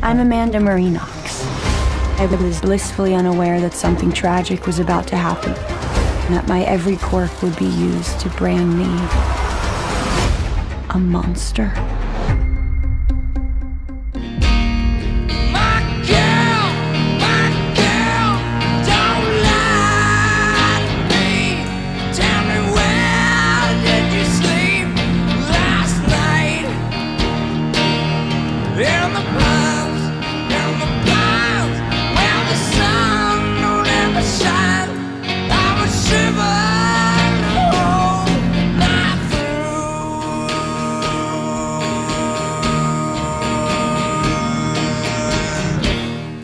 I'm Amanda Marie Knox. I was blissfully unaware that something tragic was about to happen, and that my every quirk would be used to brand me a monster.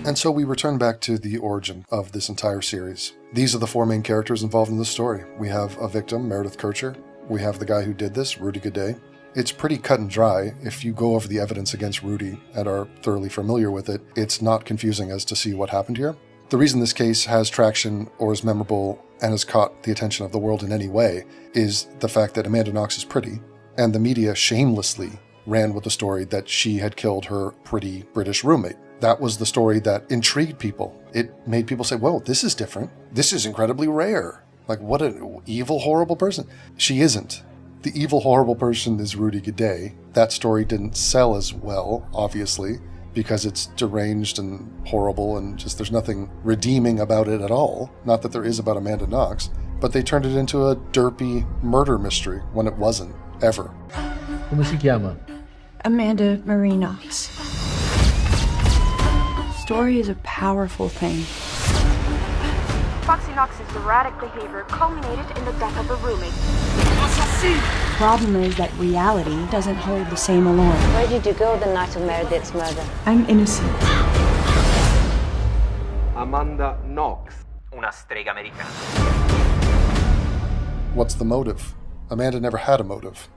And so we return back to the origin of this entire series. These are the four main characters involved in this story. We have a victim, Meredith Kircher. We have the guy who did this, Rudy Gaudet. It's pretty cut and dry. If you go over the evidence against Rudy and are thoroughly familiar with it, it's not confusing as to see what happened here. The reason this case has traction or is memorable and has caught the attention of the world in any way is the fact that Amanda Knox is pretty, and the media shamelessly ran with the story that she had killed her pretty British roommate. That was the story that intrigued people. It made people say, whoa, this is different. This is incredibly rare. Like, what an evil, horrible person. She isn't. The evil, horrible person is Rudy Gaudet. That story didn't sell as well, obviously, because it's deranged and horrible and just there's nothing redeeming about it at all. Not that there is about Amanda Knox, but they turned it into a derpy murder mystery when it wasn't, ever. ¿Cómo se llama? Amanda Marie Knox. Story is a powerful thing. Foxy Knox's erratic behavior culminated in the death of a roommate. The problem is that reality doesn't hold the same allure. Where did you go the night of Meredith's murder? I'm innocent. Amanda Knox, una strega americana. What's the motive? Amanda never had a motive.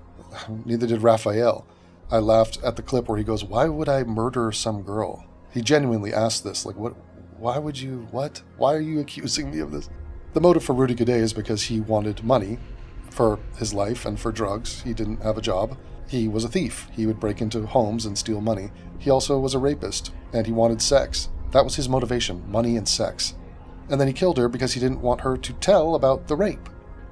Neither did Raphael. I laughed at the clip where he goes, why would I murder some girl? He genuinely asked this, like, what? Why would you, what? Why are you accusing me of this? The motive for Rudy Gaudet is because he wanted money for his life and for drugs. He didn't have a job. He was a thief. He would break into homes and steal money. He also was a rapist, and he wanted sex. That was his motivation, money and sex. And then he killed her because he didn't want her to tell about the rape.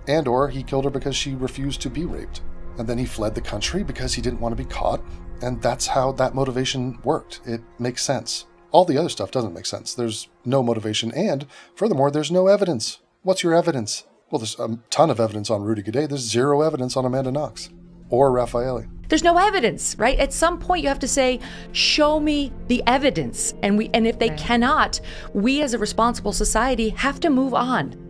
And or he killed her because she refused to be raped. And then he fled the country because he didn't want to be caught. And that's how that motivation worked. It makes sense. All the other stuff doesn't make sense. There's no motivation, and furthermore, there's no evidence. What's your evidence? Well, there's a ton of evidence on Rudy Gaudet. There's zero evidence on Amanda Knox or Raffaele. There's no evidence, right? At some point you have to say, show me the evidence. And if they cannot, we as a responsible society have to move on.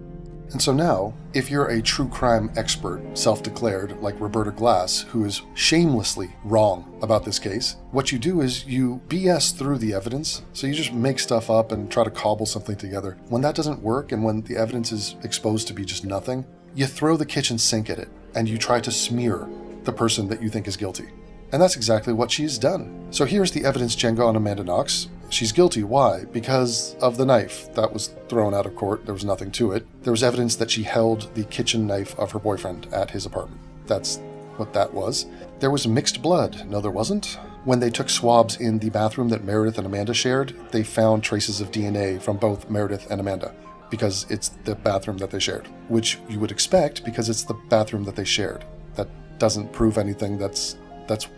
And so now, if you're a true crime expert, self-declared, like Roberta Glass, who is shamelessly wrong about this case, what you do is you BS through the evidence. So you just make stuff up and try to cobble something together. When that doesn't work and when the evidence is exposed to be just nothing, you throw the kitchen sink at it and you try to smear the person that you think is guilty. And that's exactly what she's done. So here's the evidence, Jenga, on Amanda Knox. She's guilty. Why? Because of the knife that was thrown out of court. There was nothing to it. There was evidence that she held the kitchen knife of her boyfriend at his apartment. That's what that was. There was mixed blood. No, there wasn't. When they took swabs in the bathroom that Meredith and Amanda shared, they found traces of DNA from both Meredith and Amanda because it's the bathroom that they shared, which you would expect because it's the bathroom that they shared. That doesn't prove anything. That's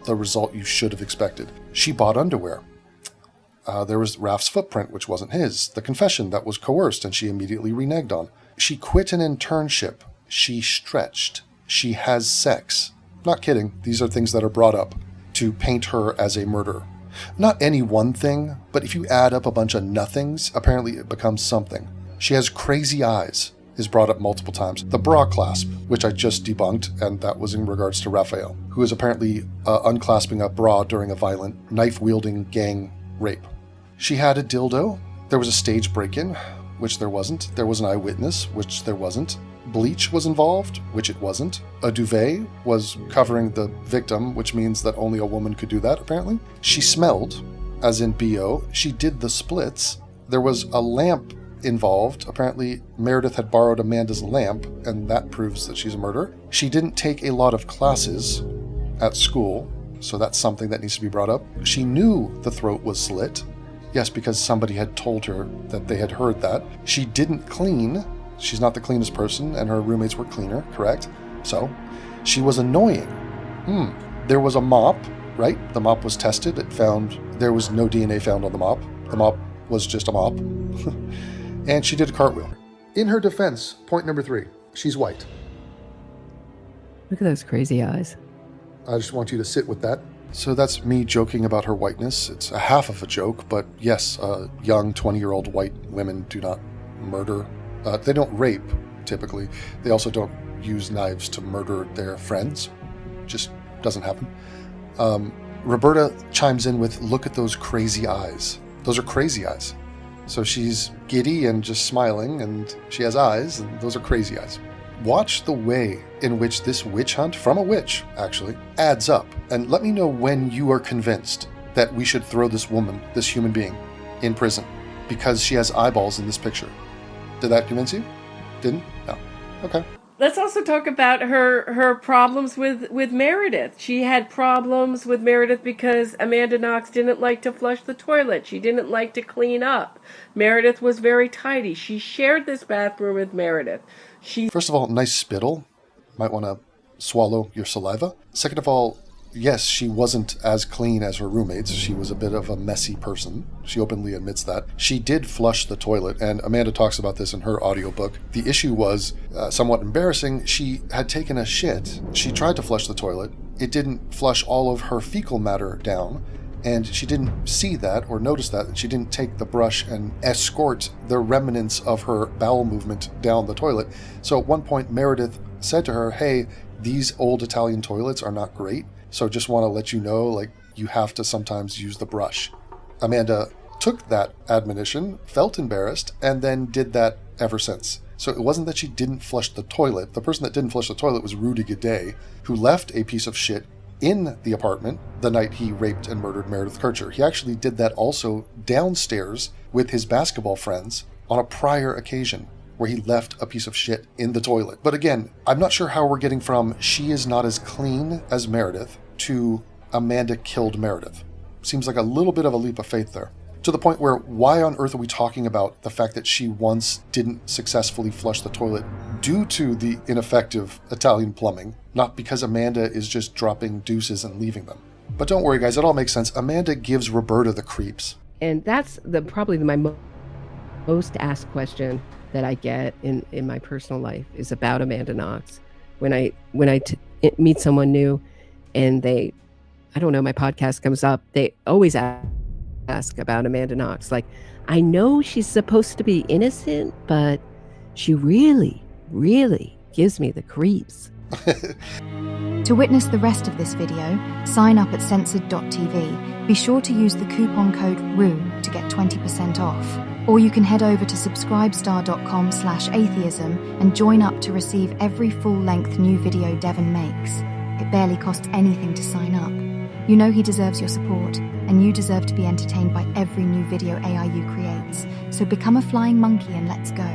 the result you should have expected. She bought underwear. There was Raf's footprint, which wasn't his. The confession that was coerced and she immediately reneged on. She quit an internship. She stretched. She has sex. Not kidding. These are things that are brought up to paint her as a murderer. Not any one thing, but if you add up a bunch of nothings, apparently it becomes something. She has crazy eyes, is brought up multiple times. The bra clasp, which I just debunked, and that was in regards to Raphael, who is apparently unclasping a bra during a violent, knife-wielding gang rape. She had a dildo. There was a stage break-in, which there wasn't. There was an eyewitness, which there wasn't. Bleach was involved, which it wasn't. A duvet was covering the victim, which means that only a woman could do that, apparently. She smelled, as in B.O. She did the splits. There was a lamp involved. Apparently, Meredith had borrowed Amanda's lamp, and that proves that she's a murderer. She didn't take a lot of classes at school, so that's something that needs to be brought up. She knew the throat was slit. Yes, because somebody had told her that they had heard that. She didn't clean. She's not the cleanest person, and her roommates were cleaner, correct? So, she was annoying. There was a mop, right? The mop was tested. There was no DNA found on the mop. The mop was just a mop. And she did a cartwheel. In her defense, point number 3, she's white. Look at those crazy eyes. I just want you to sit with that. So that's me joking about her whiteness. It's a half of a joke, but yes, young 20-year-old white women do not murder. They don't rape, typically. They also don't use knives to murder their friends. Just doesn't happen. Roberta chimes in with, look at those crazy eyes. Those are crazy eyes. So she's giddy and just smiling, and she has eyes, and those are crazy eyes. Watch the way in which this witch hunt, from a witch, actually, adds up. And let me know when you are convinced that we should throw this woman, this human being, in prison because she has eyeballs in this picture. Did that convince you? Didn't? No. Okay. Let's also talk about her problems with Meredith. She had problems with Meredith because Amanda Knox didn't like to flush the toilet. She didn't like to clean up. Meredith was very tidy. She shared this bathroom with Meredith. First of all, nice spittle. Might want to swallow your saliva. Second of all, yes, she wasn't as clean as her roommates. She was a bit of a messy person. She openly admits that. She did flush the toilet, and Amanda talks about this in her audiobook. The issue was somewhat embarrassing. She had taken a shit. She tried to flush the toilet. It didn't flush all of her fecal matter down, and she didn't see that or notice that. She didn't take the brush and escort the remnants of her bowel movement down the toilet. So at one point, Meredith said to her, hey, these old Italian toilets are not great. So just want to let you know, like, you have to sometimes use the brush. Amanda took that admonition, felt embarrassed, and then did that ever since. So it wasn't that she didn't flush the toilet. The person that didn't flush the toilet was Rudy Gaudet, who left a piece of shit in the apartment the night he raped and murdered Meredith Kircher. He actually did that also downstairs with his basketball friends on a prior occasion, where he left a piece of shit in the toilet. But again, I'm not sure how we're getting from she is not as clean as Meredith to Amanda killed Meredith. Seems like a little bit of a leap of faith there. To the point where, why on earth are we talking about the fact that she once didn't successfully flush the toilet due to the ineffective Italian plumbing, not because Amanda is just dropping deuces and leaving them. But don't worry, guys, it all makes sense. Amanda gives Roberta the creeps. And that's probably my most asked question that I get in my personal life is about Amanda Knox. When I meet someone new and my podcast comes up, they always ask about Amanda Knox. Like, I know she's supposed to be innocent, but she really, really gives me the creeps. To witness the rest of this video, sign up at censored.tv. Be sure to use the coupon code ROOM to get 20% off. Or you can head over to subscribestar.com/atheism and join up to receive every full-length new video Devon makes. It barely costs anything to sign up. You know he deserves your support, and you deserve to be entertained by every new video AIU creates. So become a flying monkey and let's go.